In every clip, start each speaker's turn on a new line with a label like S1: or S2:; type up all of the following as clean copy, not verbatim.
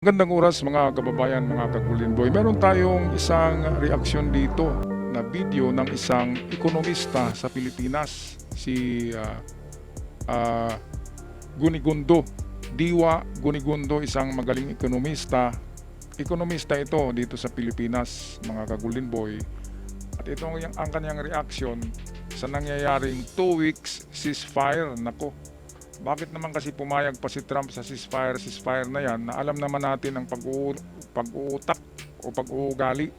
S1: Magandang oras mga kababayan, mga ka-Golden Boy. Meron tayong isang reaksyon dito na video ng isang ekonomista sa Pilipinas, si Gunigundo. Diwa Gunigundo, isang magaling ekonomista. Ekonomista ito dito sa Pilipinas, mga ka-Golden Boy. At ito ang kanyang reaksyon sa nangyayaring 2 weeks ceasefire. Nako, bakit naman kasi pumayag pa si Trump sa ceasefire na yan, na alam naman natin ang pag-uutak o pag-uugali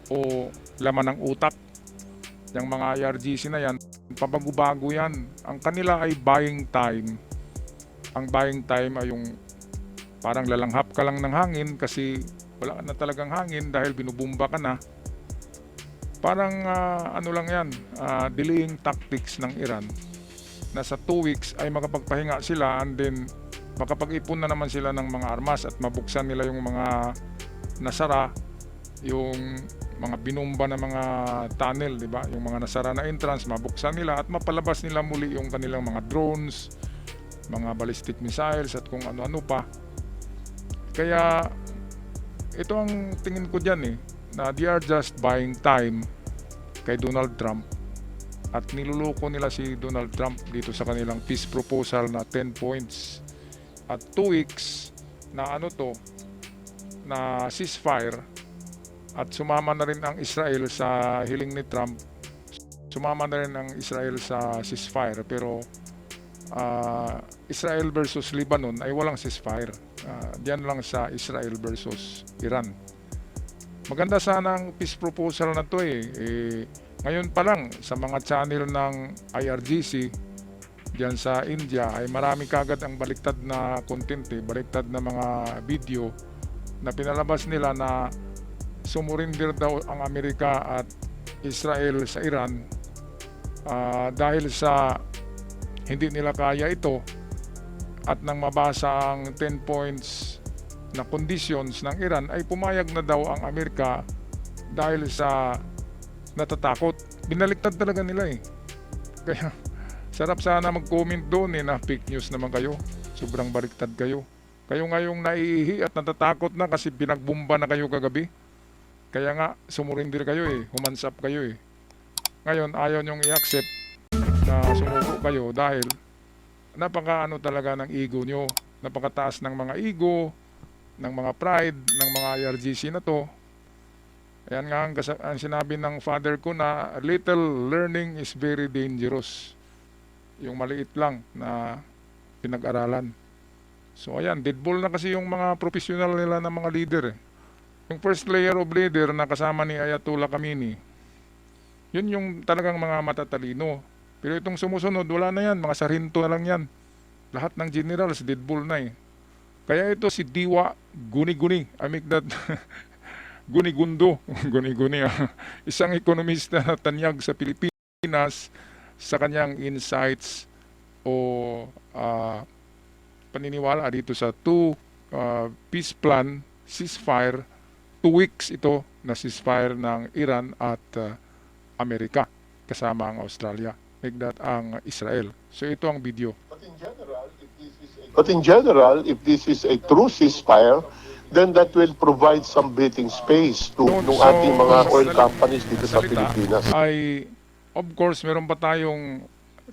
S1: o laman ng utak. Yung mga IRGC na yan, pabago-bago yan. Ang kanila ay buying time. Ang buying time ay yung parang lalanghap ka lang ng hangin kasi wala na talagang hangin dahil binubumba ka na. Parang ano lang yan, delaying tactics ng Iran. Nasa 2 weeks ay makapagpahinga sila and then makapag-ipon na naman sila ng mga armas at mabuksan nila yung mga nasara, yung mga binumba na mga tunnel, di ba? Yung mga nasara na entrance, mabuksan nila at mapalabas nila muli yung kanilang mga drones, mga ballistic missiles at kung ano-ano pa. Kaya ito ang tingin ko dyan na they are just buying time kay Donald Trump. At niluloko nila si Donald Trump dito sa kanilang peace proposal na 10 points. At 2 weeks na na ceasefire, at sumama na rin ang Israel sa hiling ni Trump. Sumama na rin ang Israel sa ceasefire, pero Israel versus Lebanon ay walang ceasefire. Diyan lang sa Israel versus Iran. Maganda sana ang peace proposal na to ngayon pa lang sa mga channel ng IRGC diyan sa India ay marami kagad ang baliktad na content, baliktad na mga video na pinalabas nila na sumurinder daw ang Amerika at Israel sa Iran dahil sa hindi nila kaya ito, at nang mabasa ang 10 points na conditions ng Iran ay pumayag na daw ang Amerika dahil sa natatakot. Binaliktad talaga nila Kaya sarap sana mag-comment doon na fake news naman kayo. Sobrang baliktad kayo. Kayo ngayong naiihi at natatakot na kasi binagbumba na kayo kagabi. Kaya nga sumurindir kayo humansap kayo Ngayon ayaw nyong i-accept na sumuko kayo dahil napaka talaga ng ego nyo. Napakataas ng mga ego, ng mga pride, ng mga IRGC na to. Ayan nga ang sinabi ng father ko na little learning is very dangerous. Yung maliit lang na pinag-aralan. So ayan, deadball na kasi yung mga professional nila na mga leader Yung first layer of leader na kasama ni Ayatollah Khamenei, yun yung talagang mga matatalino. Pero itong sumusunod, wala na yan, mga sarinto na lang yan. Lahat ng generals, deadball na Kaya ito si Diwa Guni-Guni, I make that Gunigundo, Guni-Guni isang ekonomista na tanyag sa Pilipinas sa kanyang insights o paniniwala dito sa 2 peace plan, ceasefire, 2 weeks ito na ceasefire ng Iran at Amerika kasama ang Australia. Make that ang Israel. So ito ang video.
S2: But in general, if this is a true ceasefire, then that will provide some breathing space to ating mga oil companies dito sa Pilipinas.
S1: Ay, of course, meron pa tayong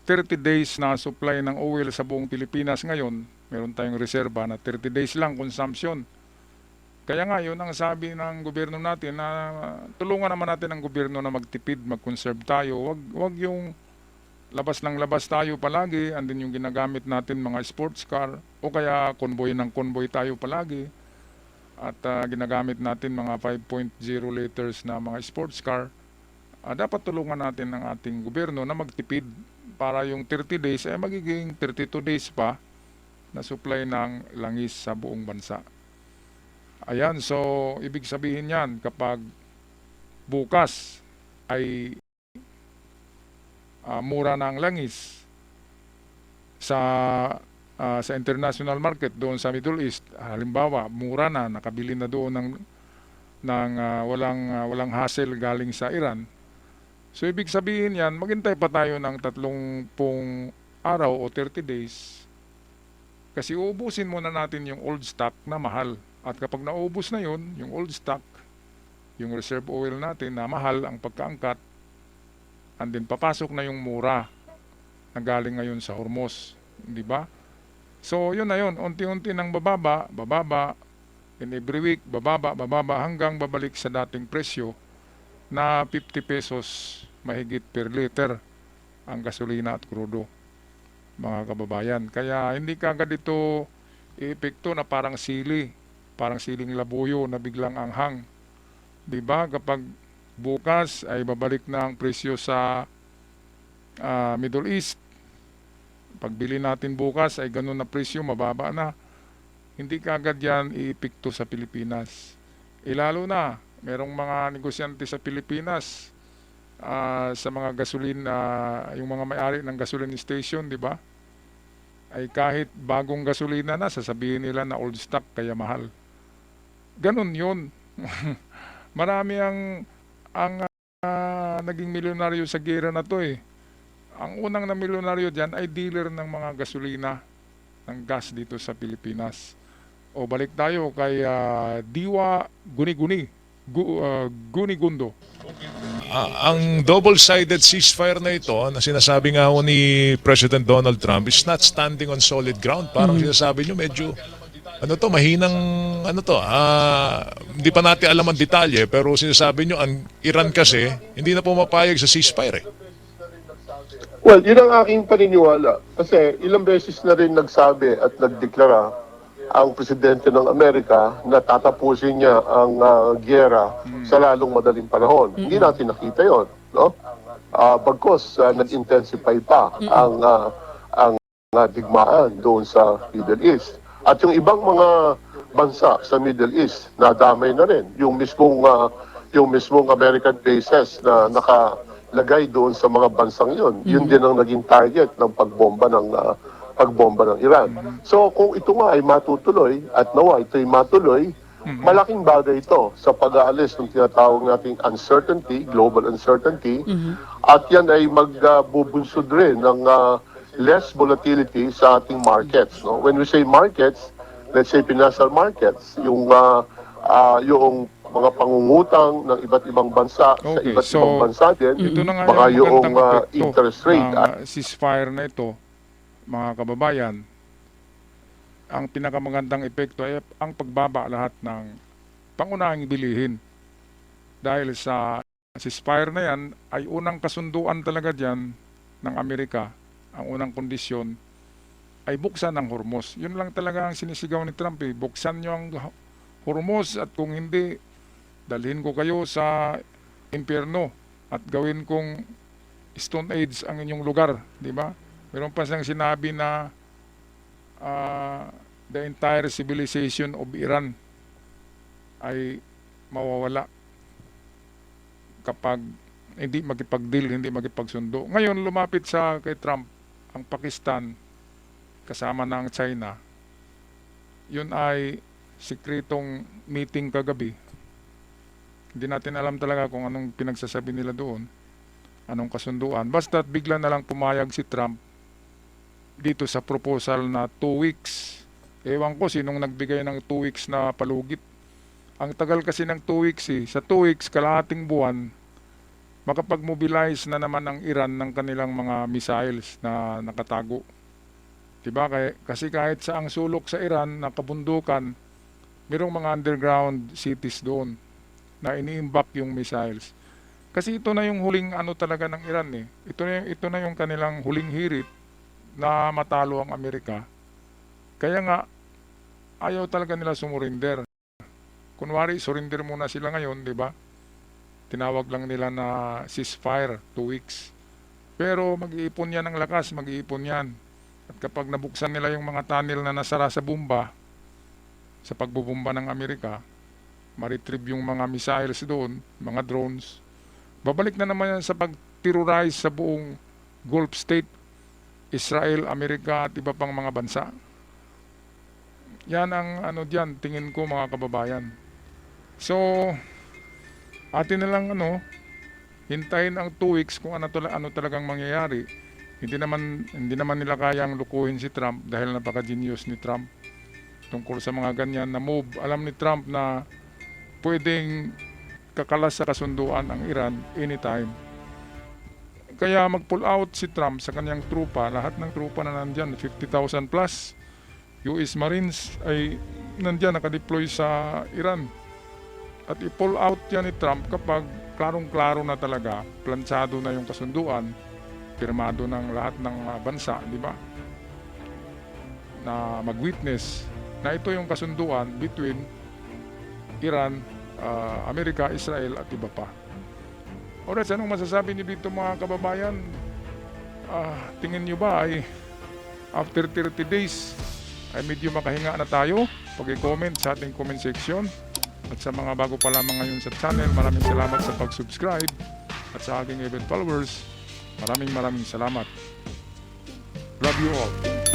S1: 30 days na supply ng oil sa buong Pilipinas ngayon. Meron tayong reserba na 30 days lang consumption. Kaya nga, yun ang sabi ng gobyerno natin na tulungan naman natin ang gobyerno na magtipid, mag-conserve tayo. Wag yung labas ng labas tayo palagi, and then yung ginagamit natin mga sports car o kaya convoy ng convoy tayo palagi. At ginagamit natin mga 5.0 liters na mga sports car. Dapat tulungan natin ang ating gobyerno na magtipid para yung 30 days ay magiging 32 days pa na supply ng langis sa buong bansa. Ayan, so ibig sabihin yan, kapag bukas ay mura na ang langis sa international market doon sa Middle East, halimbawa mura na, nakabili na doon ng walang hassle galing sa Iran. So ibig sabihin yan, maghintay pa tayo ng 30 araw o 30 days kasi uubusin muna natin yung old stock na mahal. At kapag naubos na yun, yung old stock, yung reserve oil natin na mahal ang pagkaangkat, and then papasok na yung mura na galing ngayon sa Hormuz, di ba? So yun na yun, unti-unti nang bababa, bababa, in every week, bababa, bababa, hanggang babalik sa dating presyo na 50 pesos mahigit per liter ang gasolina at krudo, mga kababayan. Kaya hindi kagad ito iepekto na parang sili, parang siling labuyo na biglang anghang. Di ba? Kapag bukas ay babalik na ang presyo sa Middle East, pagbili natin bukas ay ganun na presyo, mababa na. Hindi kagad yan iepekto sa Pilipinas. Lalo na, merong mga negosyante sa Pilipinas, sa mga gasolina, yung mga may-ari ng gasoline station, di ba? Ay kahit bagong gasolina na, sasabihin nila na old stock kaya mahal. Ganun yun. Marami ang naging milyonaryo sa gera na to eh. Ang unang na milyonaryo dyan ay dealer ng mga gasolina ng gas dito sa Pilipinas. O balik tayo kay Diwa Gunigundo.
S3: Ang double-sided ceasefire na ito na sinasabi nga ho ni President Donald Trump is not standing on solid ground. Parang sinasabi nyo medyo mahinang hindi pa natin alam ang detalye, pero sinasabi nyo ang Iran kasi hindi na pumapayag sa ceasefire eh.
S2: Well, yun ang aking paniniwala. Kasi ilang beses na rin nagsabi at nagdeklara ang presidente ng Amerika na tatapusin niya ang giyera sa lalong madaling panahon. Hindi natin nakita yon, no? Bagkos nag-intensify pa ang digmaan doon sa Middle East. At yung ibang mga bansa sa Middle East nadamay na rin. Yung mismong American bases na nakalagay doon sa mga bansang yun. Yun din ang naging target ng pagbomba ng Iran. So kung ito nga ay matutuloy at nawa ito ay matuloy, malaking bagay ito sa pag-aalis ng tinatawag nating uncertainty, global uncertainty, at yan ay magbubunsod rin ng less volatility sa ating markets. No? When we say markets, let's say financial markets, yung mga pangungutang ng iba't ibang bansa sa
S1: Okay,
S2: iba't
S1: so
S2: ibang bansa din,
S1: ito na nga
S2: baka
S1: yung
S2: yung
S1: magandang epekto
S2: interest rate
S1: ng ceasefire na ito, mga kababayan. Ang pinakamagandang epekto ay ang pagbaba lahat ng pangunahing bilihin. Dahil sa ceasefire na yan, ay unang kasunduan talaga dyan ng Amerika, ang unang kondisyon, ay buksan ang Hormuz. Yun lang talaga ang sinisigaw ni Trump eh. Buksan nyo ang Hormuz at kung hindi, dalhin ko kayo sa impyerno at gawin kong Stone Age ang inyong lugar. Di ba? Meron pa siyang sinabi na the entire civilization of Iran ay mawawala kapag hindi makipag-deal, hindi makipagsundo. Ngayon, lumapit sa kay Trump ang Pakistan kasama ng China. Yun ay sikretong meeting kagabi. Hindi natin alam talaga kung anong pinagsasabi nila doon, anong kasunduan. Basta bigla na lang pumayag si Trump dito sa proposal na 2 weeks. Ewan ko sinong nagbigay ng 2 weeks na palugit. Ang tagal kasi ng 2 weeks eh. Sa 2 weeks, kalahating buwan, makapag-mobilize na naman ang Iran ng kanilang mga missiles na nakatago. Diba? Kasi kahit sa ang sulok sa Iran na kabundukan, mayroong mga underground cities doon na ini-imbak yung missiles. Kasi ito na yung huling talaga ng Iran eh. Ito na yung kanilang huling hirit na matalo ang Amerika. Kaya nga, ayaw talaga nila sumurinder. Kunwari, surrender muna sila ngayon, di ba? Tinawag lang nila na ceasefire, 2 weeks. Pero mag-iipon yan ng lakas, mag-iipon yan. At kapag nabuksan nila yung mga tunnel na nasara sa bomba, sa pagbubomba ng Amerika, ma-retrieve yung mga missiles doon, mga drones, babalik na naman yan sa pag-terrorize sa buong Gulf State, Israel, Amerika at iba pang mga bansa. Yan ang diyan, tingin ko mga kababayan. So, atin na lang hintayin ang 2 weeks kung ano talagang mangyayari. Hindi naman nila kayang lukuhin si Trump dahil napaka-genius ni Trump. tungkol sa mga ganyan na move. Alam ni Trump na pwedeng kakalas sa kasunduan ang Iran anytime. Kaya mag-pull out si Trump sa kanyang trupa, lahat ng trupa na nandyan, 50,000 plus US Marines ay nandyan nakadeploy sa Iran. At i-pull out yan ni Trump kapag klarong-klaro na talaga, planchado na yung kasunduan, pirmado ng lahat ng bansa, di ba? Na mag-witness na ito yung kasunduan between Iran, Amerika, Israel at iba pa. Alright, anong masasabi niyo dito mga kababayan? Tingin niyo ba ay after 30 days ay medyo makahinga na tayo? Pag-comment sa ating comment section. At sa mga bago pa lamang ngayon sa channel, maraming salamat sa pag-subscribe. At sa aking event followers, maraming salamat. Love you all.